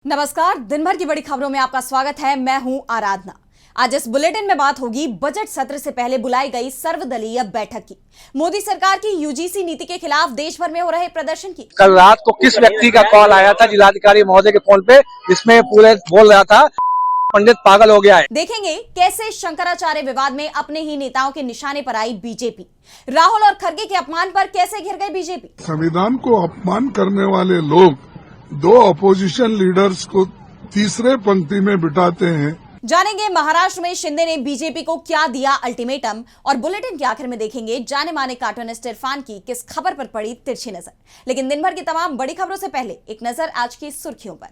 नमस्कार, दिन भर की बड़ी खबरों में आपका स्वागत है। मैं हूं आराधना। आज इस बुलेटिन में बात होगी बजट सत्र से पहले बुलाई गई सर्वदलीय बैठक की, मोदी सरकार की यूजीसी नीति के खिलाफ देश भर में हो रहे प्रदर्शन की। कल रात को किस व्यक्ति का कॉल आया था जिलाधिकारी महोदय के फोन पे, जिसमें पूरे बोल रहा था पंडित पागल हो गया है। देखेंगे कैसे शंकराचार्य विवाद में अपने ही नेताओं के निशाने पर आई बीजेपी। राहुल और खड़गे के अपमान पर कैसे घिर गई बीजेपी। संविधान को अपमान करने वाले लोग दो अपोजिशन लीडर्स को तीसरे पंक्ति में बिठाते हैं। जानेंगे महाराष्ट्र में शिंदे ने बीजेपी को क्या दिया अल्टीमेटम, और बुलेटिन के आखिर में देखेंगे जाने माने कार्टूनिस्ट इरफान की किस खबर पर पड़ी तिरछी नजर। लेकिन दिन भर की तमाम बड़ी खबरों से पहले एक नजर आज की सुर्खियों पर।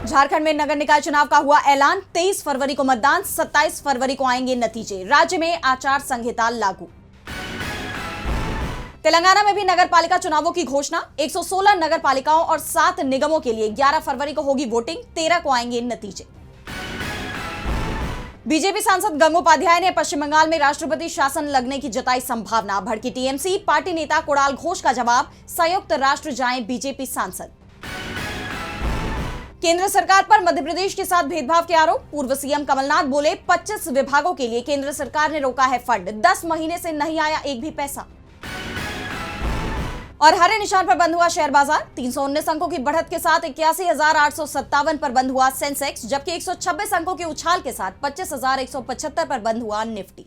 झारखंड में नगर निकाय चुनाव का हुआ ऐलान, 23 फरवरी को मतदान, 27 फरवरी को आएंगे नतीजे। राज्य में आचार संहिता लागू। तेलंगाना में भी नगर पालिका चुनावों की घोषणा, 116 नगर पालिकाओं और 7 निगमों के लिए 11 फरवरी को होगी वोटिंग, 13 को आएंगे नतीजे। बीजेपी सांसद गंगोपाध्याय ने पश्चिम बंगाल में राष्ट्रपति शासन लगने की जताई संभावना। भड़की टीएमसी, पार्टी नेता कुणाल घोष का जवाब, संयुक्त राष्ट्र जाएं बीजेपी सांसद। केंद्र सरकार पर मध्य प्रदेश के साथ भेदभाव के आरोप, पूर्व सीएम कमलनाथ बोले 25 विभागों के लिए केंद्र सरकार ने रोका है फंड, 10 महीने से नहीं आया एक भी पैसा। और हरे निशान पर बंद हुआ शेयर बाजार, 319 अंकों की बढ़त के साथ 81,857 पर बंद हुआ सेंसेक्स, जबकि 126 अंकों के उछाल के साथ 25,175 पर बंद हुआ निफ्टी।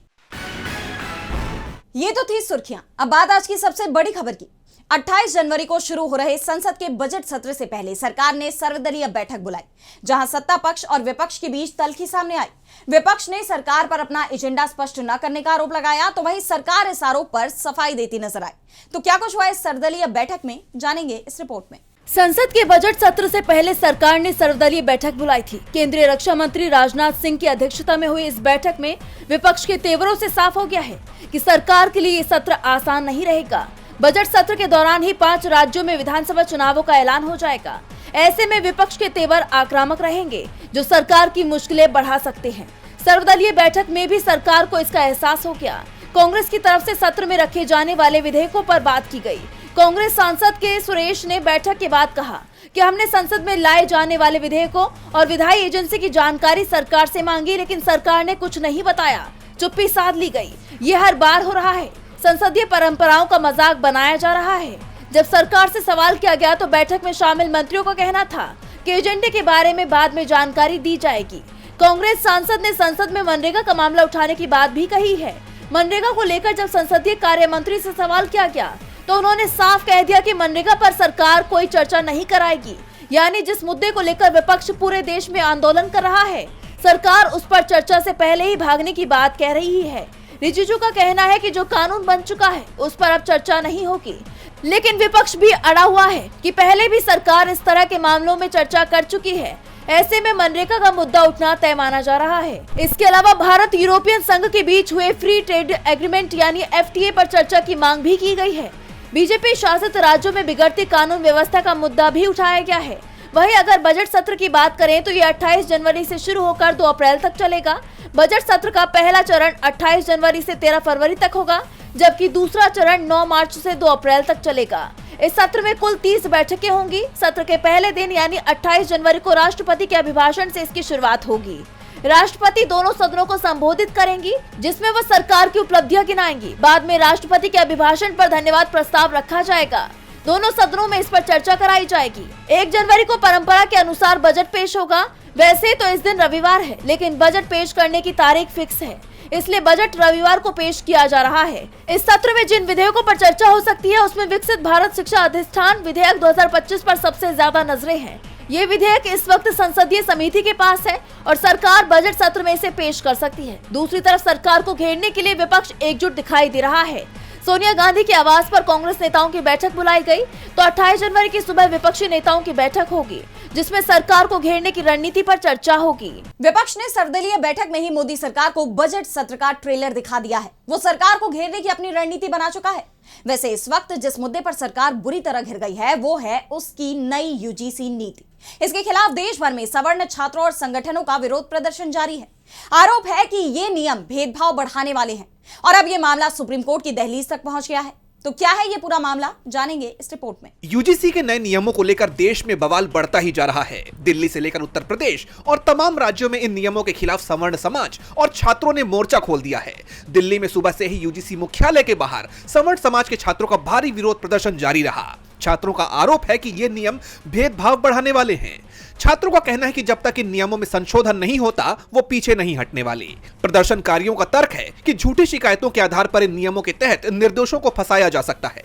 ये तो थी सुर्खियां। अब बात आज की सबसे बड़ी खबर की। 28 जनवरी को शुरू हो रहे संसद के बजट सत्र से पहले सरकार ने सर्वदलीय बैठक बुलाई, जहां सत्ता पक्ष और विपक्ष के बीच तल्खी सामने आई। विपक्ष ने सरकार पर अपना एजेंडा स्पष्ट न करने का आरोप लगाया, तो वहीं सरकार इस आरोप पर सफाई देती नजर आई। तो क्या कुछ हुआ इस सर्वदलीय बैठक में, जानेंगे इस रिपोर्ट में। संसद के बजट सत्र से पहले सरकार ने सर्वदलीय बैठक बुलाई थी। केंद्रीय रक्षा मंत्री राजनाथ सिंह की अध्यक्षता में हुई इस बैठक में विपक्ष के तेवरों से साफ हो गया है कि सरकार के लिए ये सत्र आसान नहीं रहेगा। बजट सत्र के दौरान ही 5 राज्यों में विधानसभा चुनावों का ऐलान हो जाएगा। ऐसे में विपक्ष के तेवर आक्रामक रहेंगे, जो सरकार की मुश्किलें बढ़ा सकते हैं। सर्वदलीय बैठक में भी सरकार को इसका एहसास हो गया। कांग्रेस की तरफ से सत्र में रखे जाने वाले विधेयकों पर बात की गई। कांग्रेस सांसद के सुरेश ने बैठक के बाद कहा कि हमने संसद में लाए जाने वाले विधेयकों और विधायी एजेंसी की जानकारी सरकार से मांगी, लेकिन सरकार ने कुछ नहीं बताया, चुप्पी साध ली गई। ये हर बार हो रहा है। संसदीय परंपराओं का मजाक बनाया जा रहा है। जब सरकार से सवाल किया गया तो बैठक में शामिल मंत्रियों का कहना था कि एजेंडे के बारे में बाद में जानकारी दी जाएगी। कांग्रेस सांसद ने संसद में मनरेगा का मामला उठाने की बात भी कही है। मनरेगा को लेकर जब संसदीय कार्य मंत्री से सवाल किया गया तो उन्होंने साफ कह दिया कि मनरेगा पर सरकार कोई चर्चा नहीं कराएगी। यानी जिस मुद्दे को लेकर विपक्ष पूरे देश में आंदोलन कर रहा है, सरकार उस पर चर्चा से पहले ही भागने की बात कह रही है। रिजिजू का कहना है कि जो कानून बन चुका है उस पर अब चर्चा नहीं होगी, लेकिन विपक्ष भी अड़ा हुआ है कि पहले भी सरकार इस तरह के मामलों में चर्चा कर चुकी है। ऐसे में मनरेगा का मुद्दा उठना तय माना जा रहा है। इसके अलावा भारत यूरोपियन संघ के बीच हुए फ्री ट्रेड एग्रीमेंट यानी एफटीए पर चर्चा की मांग भी की गई है। बीजेपी शासित राज्यों में बिगड़ती कानून व्यवस्था का मुद्दा भी उठाया गया है। वहीं अगर बजट सत्र की बात करें तो ये 28 जनवरी से शुरू होकर 2 अप्रैल तक चलेगा। बजट सत्र का पहला चरण 28 जनवरी से 13 फरवरी तक होगा, जबकि दूसरा चरण 9 मार्च से 2 अप्रैल तक चलेगा। इस सत्र में कुल 30 बैठकें होंगी। सत्र के पहले दिन यानी 28 जनवरी को राष्ट्रपति के अभिभाषण से इसकी शुरुआत होगी। राष्ट्रपति दोनों सदनों को संबोधित करेंगी, जिसमें वो सरकार की उपलब्धियां गिनाएंगी। बाद में राष्ट्रपति के अभिभाषण पर धन्यवाद प्रस्ताव रखा जाएगा। दोनों सदनों में इस पर चर्चा कराई जाएगी। 1 जनवरी को परंपरा के अनुसार बजट पेश होगा। वैसे तो इस दिन रविवार है, लेकिन बजट पेश करने की तारीख फिक्स है, इसलिए बजट रविवार को पेश किया जा रहा है। इस सत्र में जिन विधेयकों पर चर्चा हो सकती है उसमें विकसित भारत शिक्षा अधिष्ठान विधेयक 2025 पर सबसे ज्यादा नजरें हैं। ये विधेयक इस वक्त संसदीय समिति के पास है और सरकार बजट सत्र में इसे पेश कर सकती है। दूसरी तरफ सरकार को घेरने के लिए विपक्ष एकजुट दिखाई दे रहा है। सोनिया गांधी के आवास पर कांग्रेस नेताओं की बैठक बुलाई गई, तो 28 जनवरी की सुबह विपक्षी नेताओं की बैठक होगी, जिसमें सरकार को घेरने की रणनीति पर चर्चा होगी। विपक्ष ने सर्वदलीय बैठक में ही मोदी सरकार को बजट सत्र का ट्रेलर दिखा दिया है। वो सरकार को घेरने की अपनी रणनीति बना चुका है। वैसे इस वक्त जिस मुद्दे पर सरकार बुरी तरह घिर गई है वो है उसकी नई यूजीसी नीति। इसके खिलाफ देश भर में सवर्ण छात्रों और संगठनों का विरोध प्रदर्शन जारी है। आरोप है कि ये नियम भेदभाव बढ़ाने वाले हैं और अब ये मामला सुप्रीम कोर्ट की दहलीज तक पहुंच गया है। तो क्या है ये पूरा मामला, जानेंगे इस रिपोर्ट में। यूजीसी के नए नियमों को लेकर देश में बवाल बढ़ता ही जा रहा है। दिल्ली से लेकर उत्तर प्रदेश और तमाम राज्यों में इन नियमों के खिलाफ सवर्ण समाज और छात्रों ने मोर्चा खोल दिया है। दिल्ली में सुबह से ही यूजीसी मुख्यालय के बाहर सवर्ण समाज के छात्रों का भारी विरोध प्रदर्शन जारी रहा। छात्रों का आरोप है कि ये नियम भेदभाव बढ़ाने वाले हैं। छात्रों का कहना है कि जब तक इन नियमों में संशोधन नहीं होता वो पीछे नहीं हटने वाले। प्रदर्शनकारियों का तर्क है कि झूठी शिकायतों के आधार पर इन नियमों के तहत निर्दोषों को फंसाया जा सकता है।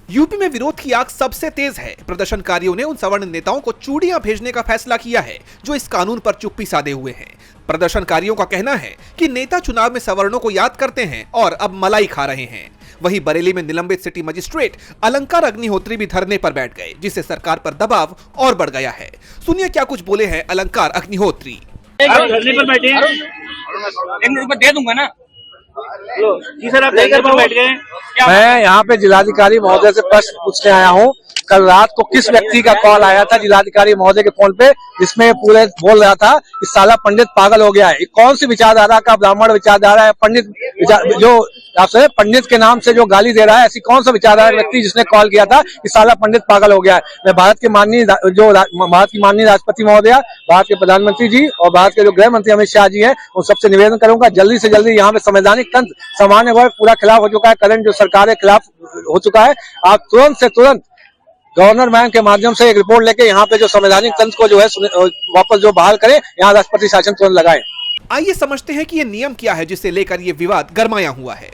यूपी में विरोध की आग सबसे तेज है। प्रदर्शनकारियों ने उन सवर्ण नेताओं को चूड़ियां भेजने का फैसला किया है जो इस कानून पर चुप्पी साधे हुए हैं। प्रदर्शनकारियों का कहना है कि नेता चुनाव में सवर्णों को याद करते हैं और अब मलाई खा रहे हैं। वहीं बरेली में निलंबित सिटी मजिस्ट्रेट अलंकार अग्निहोत्री भी धरने पर बैठ गए, जिससे सरकार पर दबाव और बढ़ गया है। सुनिए क्या कुछ बोले हैं अलंकार अग्निहोत्री। धरने पर बैठे हैं, दे दूंगा ना। जी सर, आप धरने पर बैठ गए। मैं यहाँ पे जिलाधिकारी महोदय से प्रश्न पूछने आया हूँ। कल रात को किस व्यक्ति का कॉल आया था जिलाधिकारी महोदय के फोन पे, जिसमें पूरे बोल रहा था कि साला पंडित पागल हो गया है। कौन सी विचारधारा का ब्राह्मण विचारधारा है? पंडित जो आपसे पंडित के नाम से जो गाली दे रहा है, ऐसी कौन सा विचारधारा व्यक्ति जिसने कॉल किया था कि साला पंडित पागल हो गया है? मैं भारत की माननीय राष्ट्रपति महोदया, भारत के प्रधानमंत्री जी और भारत के जो गृह मंत्री अमित शाह जी हैं, उन सबसे निवेदन करूंगा जल्दी से जल्दी यहाँ पे संवैधानिक तंत्र सामान्य वर्ग पूरा खिलाफ हो चुका है। करंट जो सरकार के खिलाफ हो चुका है, आप तुरंत से तुरंत गवर्नर मैन के माध्यम से एक रिपोर्ट लेके यहाँ पे जो संवैधानिक तंत्र को जो है वापस जो बहाल करें, यहाँ राष्ट्रपति शासन तुरंत लगाएं। आइए समझते हैं कि ये नियम क्या है जिसे लेकर ये विवाद गरमाया हुआ है।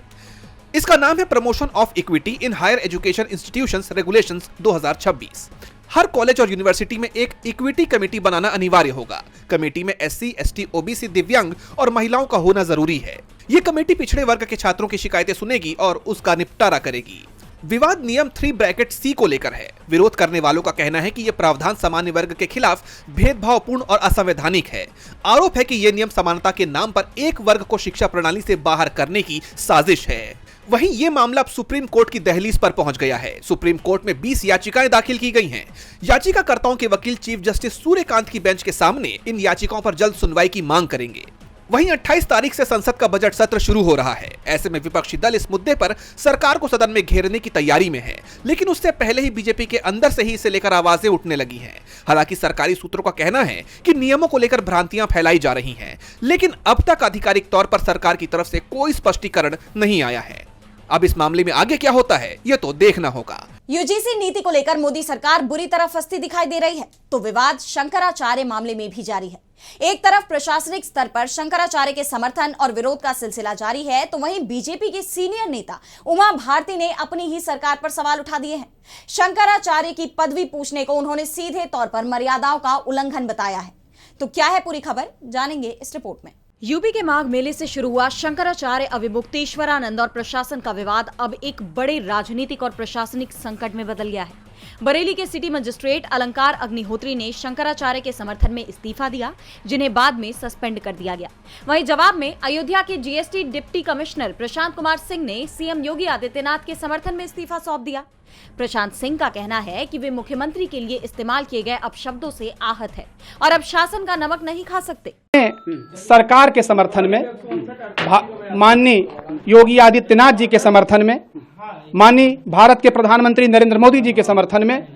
इसका नाम है promotion of equity in higher education institutions regulations 2026। हर कॉलेज और यूनिवर्सिटी में एक इक्विटी कमेटी बनाना अनिवार्य होगा। कमेटी में SC, ST, OBC, दिव्यांग और महिलाओं का होना जरूरी है। ये कमेटी पिछड़े वर्ग के छात्रों की शिकायतें सुनेगी और उसका निपटारा करेगी। विवाद नियम 3(c) को लेकर है। विरोध करने वालों का कहना है कि यह प्रावधान सामान्य वर्ग के खिलाफ भेदभावपूर्ण और असंवैधानिक है। आरोप है कि यह नियम समानता के नाम पर एक वर्ग को शिक्षा प्रणाली से बाहर करने की साजिश है। वहीं यह मामला अब सुप्रीम कोर्ट की दहलीज पर पहुंच गया है। सुप्रीम कोर्ट में 20 याचिकाएं दाखिल की गई हैं। याचिकाकर्ताओं के वकील चीफ जस्टिस सूर्यकांत की बेंच के सामने इन याचिकाओं पर जल्द सुनवाई की मांग करेंगे। वहीं 28 तारीख से संसद का बजट सत्र शुरू हो रहा है। ऐसे में विपक्षी दल इस मुद्दे पर सरकार को सदन में घेरने की तैयारी में है, लेकिन उससे पहले ही बीजेपी के अंदर से ही इसे लेकर आवाजें उठने लगी हैं। हालांकि सरकारी सूत्रों का कहना है कि नियमों को लेकर भ्रांतियां फैलाई जा रही हैं, लेकिन अब तक आधिकारिक तौर पर सरकार की तरफ से कोई स्पष्टीकरण नहीं आया है। अब इस मामले में आगे क्या होता है ये तो देखना होगा। यूजीसी नीति को लेकर मोदी सरकार बुरी तरह फंसती दिखाई दे रही है, तो विवाद शंकराचार्य मामले में भी जारी है। एक तरफ प्रशासनिक स्तर पर शंकराचार्य के समर्थन और विरोध का सिलसिला जारी है, तो वहीं बीजेपी के सीनियर नेता उमा भारती ने अपनी ही सरकार पर सवाल उठा दिए हैं। शंकराचार्य की पदवी पूछने को उन्होंने सीधे तौर पर मर्यादाओं का उल्लंघन बताया है। तो क्या है पूरी खबर, जानेंगे इस रिपोर्ट में। यूपी के माघ मेले से शुरू हुआ शंकराचार्य अविमुक्तेश्वरानंद और प्रशासन का विवाद अब एक बड़े राजनीतिक और प्रशासनिक संकट में बदल गया है। बरेली के सिटी मजिस्ट्रेट अलंकार अग्निहोत्री ने शंकराचार्य के समर्थन में इस्तीफा दिया, जिन्हें बाद में सस्पेंड कर दिया गया। वहीं जवाब में अयोध्या के GST deputy commissioner Prashant Kumar Singh ने सीएम योगी आदित्यनाथ के समर्थन में इस्तीफा सौंप दिया। प्रशांत सिंह का कहना है कि वे मुख्यमंत्री के लिए इस्तेमाल किए गए अपशब्दों से आहत है और अब शासन का नमक नहीं खा सकते। सरकार के समर्थन में, माननीय योगी आदित्यनाथ जी के समर्थन में, माननीय भारत के प्रधानमंत्री नरेंद्र मोदी जी के समर्थन में,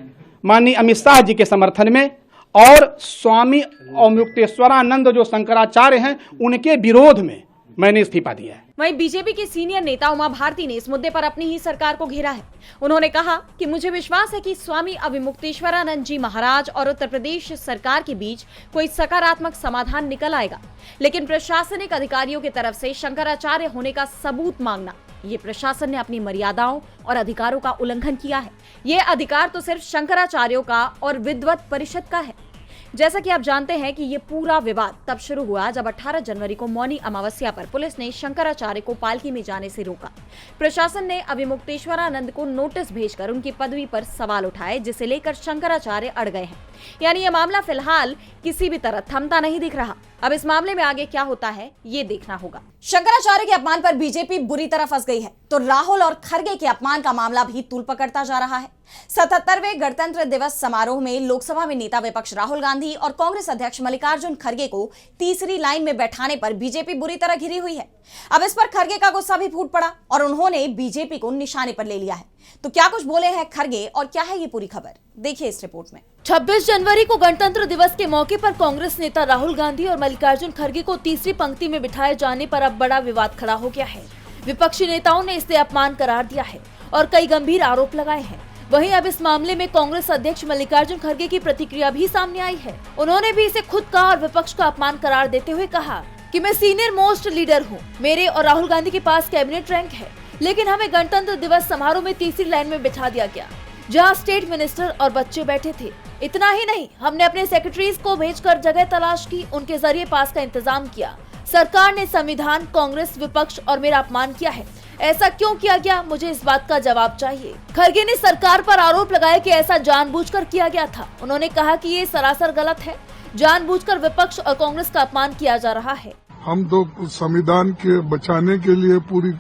माननीय अमित शाह जी के समर्थन में और स्वामी अवमुक्तेश्वरानंद जो शंकराचार्य हैं उनके विरोध में मैंने इस्तीफा दिया है। वहीं बीजेपी की सीनियर नेता उमा भारती ने इस मुद्दे पर अपनी ही सरकार को घेरा है। उन्होंने कहा कि मुझे विश्वास है कि स्वामी अविमुक्तेश्वरानंद जी महाराज और उत्तर प्रदेश सरकार के बीच कोई सकारात्मक समाधान निकल आएगा, लेकिन प्रशासनिक अधिकारियों की तरफ से शंकराचार्य होने का सबूत मांगना, ये प्रशासन ने अपनी मर्यादाओं और अधिकारों का उल्लंघन किया है। ये अधिकार तो सिर्फ शंकराचार्यों का और विद्वत परिषद का है। जैसा कि आप जानते हैं कि ये पूरा विवाद तब शुरू हुआ जब 18 जनवरी को मौनी अमावस्या पर पुलिस ने शंकराचार्य को पालकी में जाने से रोका। प्रशासन ने अविमुक्तेश्वरानंद को नोटिस भेजकर उनकी पदवी पर सवाल उठाए, जिसे लेकर शंकराचार्य अड़ गए हैं। यानी ये मामला फिलहाल किसी भी तरह थमता नहीं दिख रहा। अब इस मामले में आगे क्या होता है ये देखना होगा। शंकराचार्य के अपमान पर बीजेपी बुरी तरह फंस गई है, तो राहुल और खरगे के अपमान का मामला भी तूल पकड़ता जा रहा है। 77वें गणतंत्र दिवस समारोह में लोकसभा में नेता विपक्ष राहुल गांधी और कांग्रेस अध्यक्ष मल्लिकार्जुन खरगे को तीसरी लाइन में बैठाने पर बीजेपी बुरी तरह घिरी हुई है। अब इस पर खरगे का गुस्सा भी फूट पड़ा और उन्होंने बीजेपी को निशाने पर ले लिया है। तो क्या कुछ बोले हैं खरगे और क्या है ये पूरी खबर, देखिए इस रिपोर्ट में। 26 जनवरी को गणतंत्र दिवस के मौके पर कांग्रेस नेता राहुल गांधी और मल्लिकार्जुन खरगे को तीसरी पंक्ति में बिठाए जाने पर अब बड़ा विवाद खड़ा हो गया है। विपक्षी नेताओं ने इसे अपमान करार दिया है और कई गंभीर आरोप लगाए हैं। वहीं अब इस मामले में कांग्रेस अध्यक्ष मल्लिकार्जुन खरगे की प्रतिक्रिया भी सामने आई है। उन्होंने भी इसे खुद का और विपक्ष का अपमान करार देते हुए कहा कि मैं सीनियर मोस्ट लीडर हूँ, मेरे और राहुल गांधी के पास कैबिनेट रैंक है, लेकिन हमें गणतंत्र दिवस समारोह में तीसरी लाइन में बिठा दिया गया जहां स्टेट मिनिस्टर और बच्चे बैठे थे। इतना ही नहीं, हमने अपने सेक्रेटरीज को भेजकर जगह तलाश की, उनके जरिए पास का इंतजाम किया। सरकार ने संविधान, कांग्रेस, विपक्ष और मेरा अपमान किया है। ऐसा क्यों किया गया, मुझे इस बात का जवाब चाहिए। खरगे ने सरकार पर आरोप लगाया कि ऐसा जानबूझकर किया गया था। उन्होंने कहा कि ये सरासर गलत है, जानबूझकर विपक्ष और कांग्रेस का अपमान किया जा रहा है। हम तो संविधान के बचाने के लिए पूरी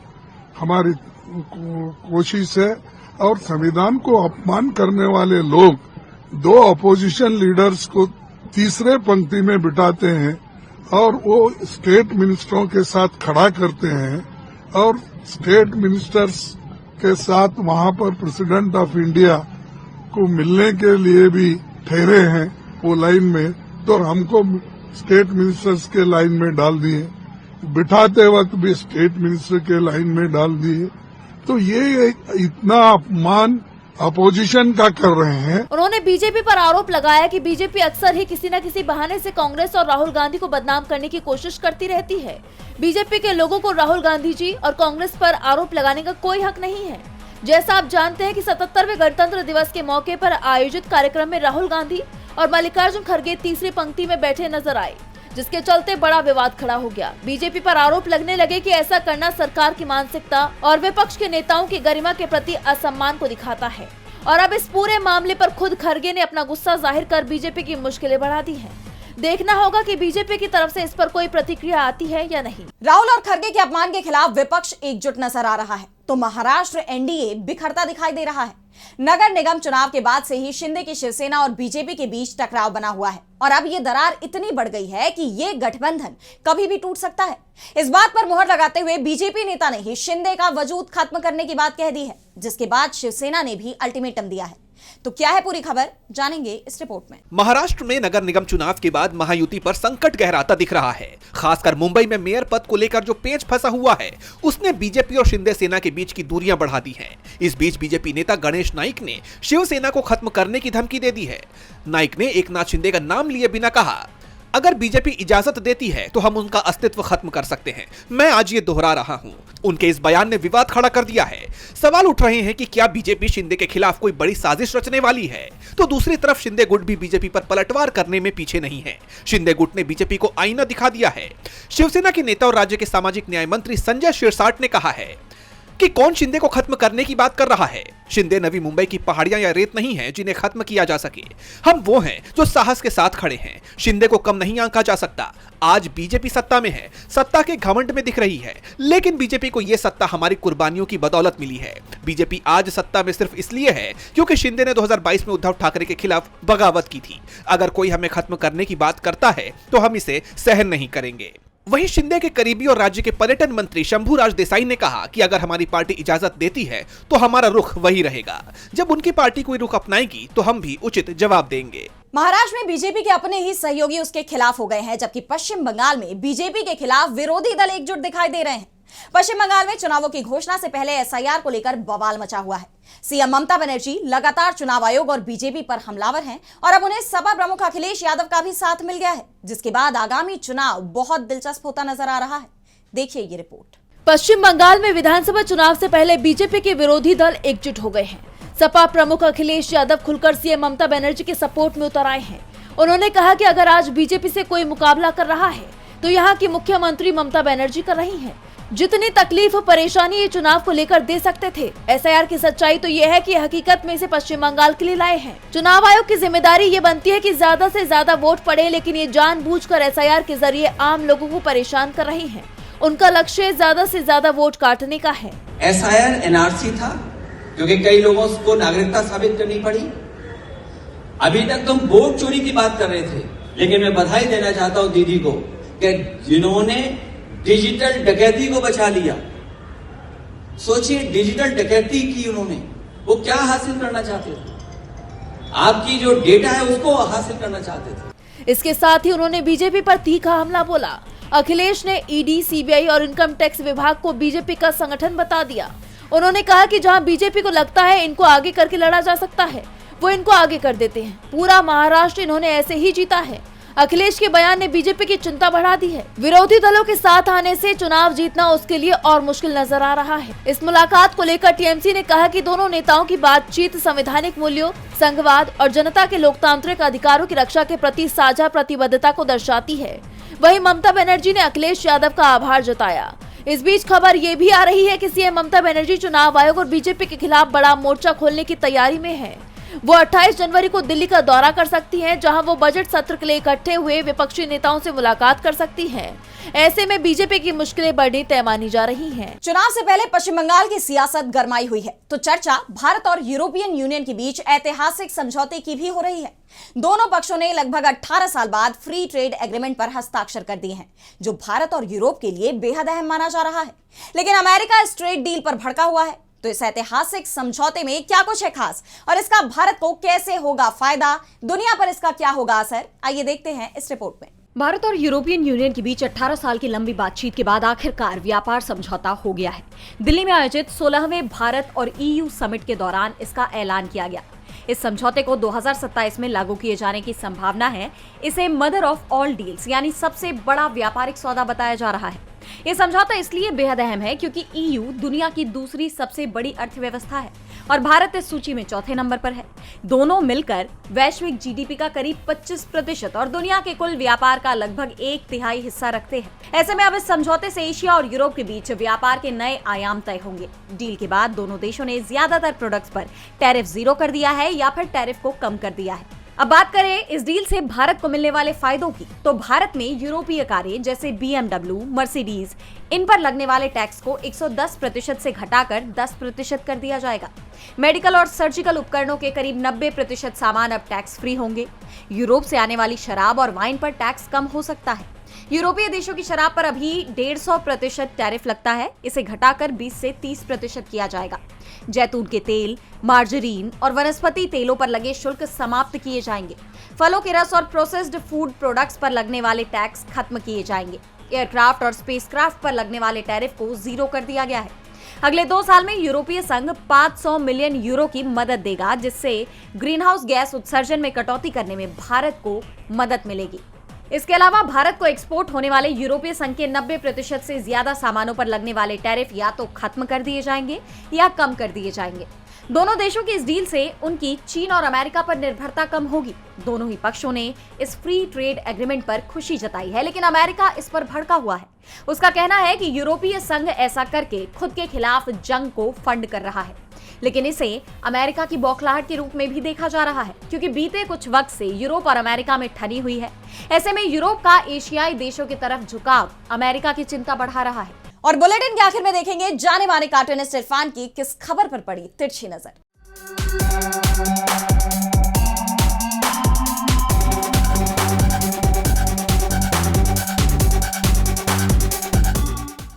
हमारी कोशिश है और संविधान को अपमान करने वाले लोग दो अपोजिशन लीडर्स को तीसरे पंक्ति में बिठाते हैं और वो स्टेट मिनिस्टरों के साथ खड़ा करते हैं और स्टेट मिनिस्टर्स के साथ वहां पर प्रेसिडेंट ऑफ इंडिया को मिलने के लिए भी ठहरे हैं वो लाइन में, तो हमको स्टेट मिनिस्टर्स के लाइन में डाल दिए, बिठाते वक्त भी स्टेट मिनिस्टर के लाइन में डाल दिए। तो ये इतना अपमान अपोजिशन का कर रहे हैं। उन्होंने बीजेपी पर आरोप लगाया कि बीजेपी अक्सर ही किसी न किसी बहाने से कांग्रेस और राहुल गांधी को बदनाम करने की कोशिश करती रहती है। बीजेपी के लोगों को राहुल गांधी जी और कांग्रेस पर आरोप लगाने का कोई हक नहीं है। जैसा आप जानते हैं कि 77वें गणतंत्र दिवस के मौके पर आयोजित कार्यक्रम में राहुल गांधी और मल्लिकार्जुन खरगे तीसरी पंक्ति में बैठे नजर आए, जिसके चलते बड़ा विवाद खड़ा हो गया। बीजेपी पर आरोप लगने लगे कि ऐसा करना सरकार की मानसिकता और विपक्ष के नेताओं की गरिमा के प्रति असम्मान को दिखाता है। और अब इस पूरे मामले पर खुद खरगे ने अपना गुस्सा जाहिर कर बीजेपी की मुश्किलें बढ़ा दी हैं। देखना होगा कि बीजेपी की तरफ से इस पर कोई प्रतिक्रिया आती है या नहीं। राहुल और खरगे के अपमान के खिलाफ विपक्ष एकजुट नजर आ रहा है, तो महाराष्ट्र एनडीए बिखरता दिखाई दे रहा है। नगर निगम चुनाव के बाद से ही शिंदे की शिवसेना और बीजेपी के बीच टकराव बना हुआ है और अब ये दरार इतनी बढ़ गई है कि ये गठबंधन कभी भी टूट सकता है। इस बात पर मुहर लगाते हुए बीजेपी नेता ने ही शिंदे का वजूद खत्म करने की बात कह दी है, जिसके बाद शिवसेना ने भी अल्टीमेटम दिया है। तो क्या है पूरी खबर, जानेंगे इस रिपोर्ट में। महाराष्ट्र में नगर निगम चुनाव के बाद महायुति पर संकट गहराता दिख रहा है। खासकर मुंबई में मेयर पद को लेकर जो पेंच फंसा हुआ है, उसने बीजेपी और शिंदे सेना के बीच की दूरियां बढ़ा दी हैं। इस बीच बीजेपी नेता गणेश नाइक ने शिवसेना को खत्म करने की धमकी दे दी है। नाइक ने एकनाथ शिंदे का नाम लिए बिना कहा, अगर बीजेपी इजाजत देती है तो हम उनका अस्तित्व खत्म कर सकते हैं। मैं आज ये दोहरा रहा हूं। उनके इस बयान ने विवाद खड़ा कर दिया है। सवाल उठ रहे हैं कि क्या बीजेपी शिंदे के खिलाफ कोई बड़ी साजिश रचने वाली है? तो दूसरी तरफ शिंदे गुट भी बीजेपी पर पलटवार करने में पीछे नहीं है। शिंदे गुट ने बीजेपी को आईना दिखा दिया है। शिवसेना के नेता और राज्य के सामाजिक न्याय मंत्री संजय शिरसाट ने कहा है कि कौन शिंदे को खत्म करने की बात कर रहा है। शिंदे नवी मुंबई की पहाड़ियां या रेत नहीं है जिन्हें खत्म किया जा सके। हम वो हैं जो साहस के साथ खड़े हैं। शिंदे को कम नहीं आंका जा सकता। आज बीजेपी सत्ता में है, सत्ता के घमंड में दिख रही है, लेकिन बीजेपी को यह सत्ता हमारी कुर्बानियों की बदौलत मिली है। बीजेपी आज सत्ता में सिर्फ इसलिए है क्योंकि शिंदे ने 2022 में उद्धव ठाकरे के खिलाफ बगावत की थी। अगर कोई हमें खत्म करने की बात करता है तो हम इसे सहन नहीं करेंगे। वहीं शिंदे के करीबी और राज्य के पर्यटन मंत्री शंभूराज देसाई ने कहा कि अगर हमारी पार्टी इजाजत देती है तो हमारा रुख वही रहेगा। जब उनकी पार्टी कोई रुख अपनाएगी तो हम भी उचित जवाब देंगे। महाराष्ट्र में बीजेपी के अपने ही सहयोगी उसके खिलाफ हो गए हैं, जबकि पश्चिम बंगाल में बीजेपी के खिलाफ विरोधी दल एकजुट दिखाई दे रहे हैं। पश्चिम बंगाल में चुनावों की घोषणा से पहले एसआईआर को लेकर बवाल मचा हुआ है। सीएम ममता बनर्जी लगातार चुनाव आयोग और बीजेपी पर हमलावर हैं और अब उन्हें सपा प्रमुख अखिलेश यादव का भी साथ मिल गया है, जिसके बाद आगामी चुनाव बहुत दिलचस्प होता नजर आ रहा है। देखिए ये रिपोर्ट। पश्चिम बंगाल में विधानसभा चुनाव से पहले बीजेपी के विरोधी दल एकजुट हो गए हैं। सपा प्रमुख अखिलेश यादव खुलकर सीएम ममता बनर्जी के सपोर्ट में उतर आए हैं। उन्होंने कहा कि अगर आज बीजेपी से कोई मुकाबला कर रहा है तो यहाँ की मुख्यमंत्री ममता बनर्जी कर रही हैं। जितनी तकलीफ परेशानी ये चुनाव को लेकर दे सकते थे, एसआईआर की सच्चाई तो ये है कि हकीकत में इसे पश्चिम बंगाल के लिए लाए हैं। चुनाव आयोग की जिम्मेदारी ये बनती है कि ज्यादा से ज्यादा वोट पड़े, लेकिन ये जानबूझकर एसआईआर के जरिए आम लोगों को परेशान कर रही हैं। उनका लक्ष्य ज्यादा से ज्यादा वोट काटने का है। एसआईआर एनआरसी था क्योंकि कई लोगों को नागरिकता साबित करनी पड़ी। अभी तक तुम वोट चोरी की बात कर रहे थे, लेकिन मैं बधाई देना चाहता हूं दीदी को कि जिन्होंने डिजिटल डकैती को बचा लिया। सोचिए, डिजिटल डकैती की उन्होंने वो क्या हासिल करना चाहते थे? आपकी जो डेटा है उसको हासिल करना चाहते थे। इसके साथ ही उन्होंने बीजेपी पर तीखा हमला बोला। अखिलेश ने ईडी, सीबीआई और इनकम टैक्स विभाग को बीजेपी का संगठन बता दिया। उन्होंने कहा कि जहां बीजेपी को लगता है इनको आगे करके लड़ा जा सकता है, वो इनको आगे कर देते हैं। पूरा महाराष्ट्र इन्होंने ऐसे ही जीता है। अखिलेश के बयान ने बीजेपी की चिंता बढ़ा दी है। विरोधी दलों के साथ आने से चुनाव जीतना उसके लिए और मुश्किल नजर आ रहा है। इस मुलाकात को लेकर टीएमसी ने कहा कि दोनों नेताओं की बातचीत संवैधानिक मूल्यों, संघवाद और जनता के लोकतांत्रिक अधिकारों की रक्षा के प्रति साझा प्रतिबद्धता को दर्शाती है। वहीं ममता बनर्जी ने अखिलेश यादव का आभार जताया। इस बीच खबर ये भी आ रही है कि सीएम ममता बनर्जी चुनाव आयोग और बीजेपी के खिलाफ बड़ा मोर्चा खोलने की तैयारी में है। वो 28 जनवरी को दिल्ली का दौरा कर सकती हैं, जहां वो बजट सत्र के लिए इकट्ठे हुए विपक्षी नेताओं से मुलाकात कर सकती हैं। ऐसे में बीजेपी की मुश्किलें बढ़नी तय मानी जा रही हैं। चुनाव से पहले पश्चिम बंगाल की सियासत गरमाई हुई है, तो चर्चा भारत और यूरोपियन यूनियन के बीच ऐतिहासिक समझौते की भी हो रही है। दोनों पक्षों ने लगभग 18 साल बाद फ्री ट्रेड एग्रीमेंट पर हस्ताक्षर कर दिए हैं, जो भारत और यूरोप के लिए बेहद अहम माना जा रहा है। लेकिन अमेरिका इस ट्रेड डील पर भड़का हुआ है। तो इस ऐतिहासिक समझौते में क्या कुछ है खास, और इसका भारत को कैसे होगा फायदा, दुनिया पर इसका क्या होगा असर, आइए देखते हैं इस रिपोर्ट में। भारत और यूरोपियन यूनियन के बीच 18 साल की लंबी बातचीत के बाद आखिरकार व्यापार समझौता हो गया है। दिल्ली में आयोजित 16वें भारत और ईयू समिट के दौरान इसका ऐलान किया गया। इस समझौते को 2027 में लागू किए जाने की संभावना है। इसे मदर ऑफ ऑल डील्स यानी सबसे बड़ा व्यापारिक सौदा बताया जा रहा है। यह समझौता इसलिए बेहद अहम है क्योंकि ईयू दुनिया की दूसरी सबसे बड़ी अर्थव्यवस्था है और भारत इस सूची में चौथे नंबर पर है। दोनों मिलकर वैश्विक जीडीपी का करीब 25% और दुनिया के कुल व्यापार का लगभग 1/3 हिस्सा रखते हैं। ऐसे में अब इस समझौते से एशिया और यूरोप के बीच व्यापार के नए आयाम तय होंगे। डील के बाद दोनों देशों ने ज्यादातर प्रोडक्ट्स पर टैरिफ 0 कर दिया है या फिर टैरिफ को कम कर दिया है। अब बात करें इस डील से भारत को मिलने वाले फायदों की, तो भारत में यूरोपीय कारें जैसे BMW, मर्सिडीज, इन पर लगने वाले टैक्स को 110% से घटाकर 10% कर दिया जाएगा। मेडिकल और सर्जिकल उपकरणों के करीब 90% सामान अब टैक्स फ्री होंगे। यूरोप से आने वाली शराब और वाइन पर टैक्स कम हो सकता है। यूरोपीय देशों की शराब पर अभी 150% टैरिफ लगता है, इसे घटाकर 20 से 30% किया जाएगा। जैतून के तेल, मार्जरीन और वनस्पति तेलों पर लगे शुल्क समाप्त किए जाएंगे। फलों के रस और प्रोसेस्ड फूड प्रोडक्ट्स पर लगने वाले टैक्स खत्म किए जाएंगे। एयरक्राफ्ट और स्पेसक्राफ्ट पर लगने वाले टैरिफ को 0 कर दिया गया है। अगले 2 साल में यूरोपीय संघ 500 मिलियन यूरो की मदद देगा, जिससे ग्रीनहाउस गैस उत्सर्जन में कटौती करने में भारत को मदद मिलेगी। इसके अलावा भारत को एक्सपोर्ट होने वाले यूरोपीय संघ के 90% से ज्यादा सामानों पर लगने वाले टैरिफ या तो खत्म कर दिए जाएंगे या कम कर दिए जाएंगे। दोनों देशों की इस डील से उनकी चीन और अमेरिका पर निर्भरता कम होगी। दोनों ही पक्षों ने इस फ्री ट्रेड एग्रीमेंट पर खुशी जताई है, लेकिन अमेरिका इस पर भड़का हुआ है। उसका कहना है कि यूरोपीय संघ ऐसा करके खुद के खिलाफ जंग को फंड कर रहा है, लेकिन इसे अमेरिका की बौखलाहट के रूप में भी देखा जा रहा है, क्योंकि बीते कुछ वक्त से यूरोप और अमेरिका में ठनी हुई है। ऐसे में यूरोप का एशियाई देशों की तरफ झुकाव अमेरिका की चिंता बढ़ा रहा है। और बुलेटिन के आखिर में देखेंगे जाने माने कार्टूनिस्ट इरफान की किस खबर पर पड़ी तिरछी नजर।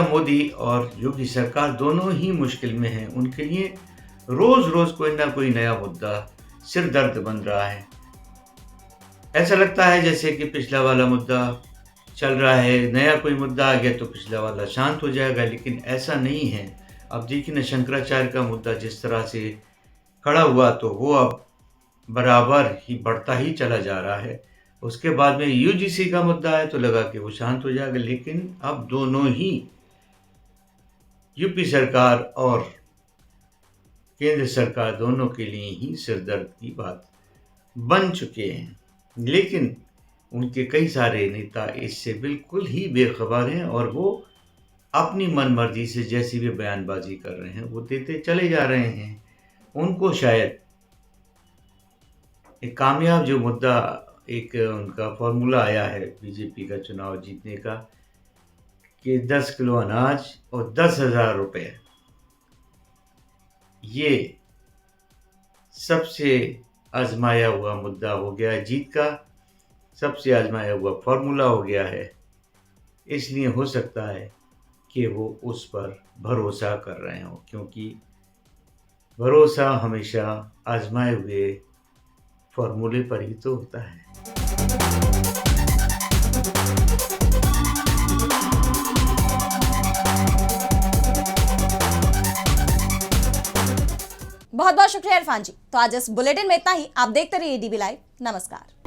मोदी और योगी सरकार दोनों ही मुश्किल में हैं। उनके लिए रोज रोज कोई ना कोई नया मुद्दा सिर दर्द बन रहा है। ऐसा लगता है जैसे कि पिछला वाला मुद्दा चल रहा है, नया कोई मुद्दा आ गया तो पिछला वाला शांत हो जाएगा, लेकिन ऐसा नहीं है। अब देखिए ना, शंकराचार्य का मुद्दा जिस तरह से खड़ा हुआ तो वो अब बराबर ही बढ़ता ही चला जा रहा है। उसके बाद में यूजीसी का मुद्दा है तो लगा कि वो शांत हो जाएगा, लेकिन अब दोनों ही यूपी सरकार और केंद्र सरकार दोनों के लिए ही सिरदर्द की बात बन चुके हैं। लेकिन उनके कई सारे नेता इससे बिल्कुल ही बेखबर हैं और वो अपनी मनमर्जी से जैसी भी बयानबाजी कर रहे हैं वो देते चले जा रहे हैं। उनको शायद एक कामयाब जो मुद्दा, एक उनका फॉर्मूला आया है बीजेपी का चुनाव जीतने का कि 10 किलो अनाज और 10,000 रुपये, ये सबसे आजमाया हुआ मुद्दा हो गया है, जीत का सबसे आजमाया हुआ फॉर्मूला हो गया है। इसलिए हो सकता है कि वो उस पर भरोसा कर रहे हों, क्योंकि भरोसा हमेशा आजमाए हुए फॉर्मूले पर ही तो होता है। बहुत बहुत शुक्रिया इरफान जी। तो आज इस बुलेटिन में इतना ही। आप देखते रहिए डीबी लाइव। नमस्कार।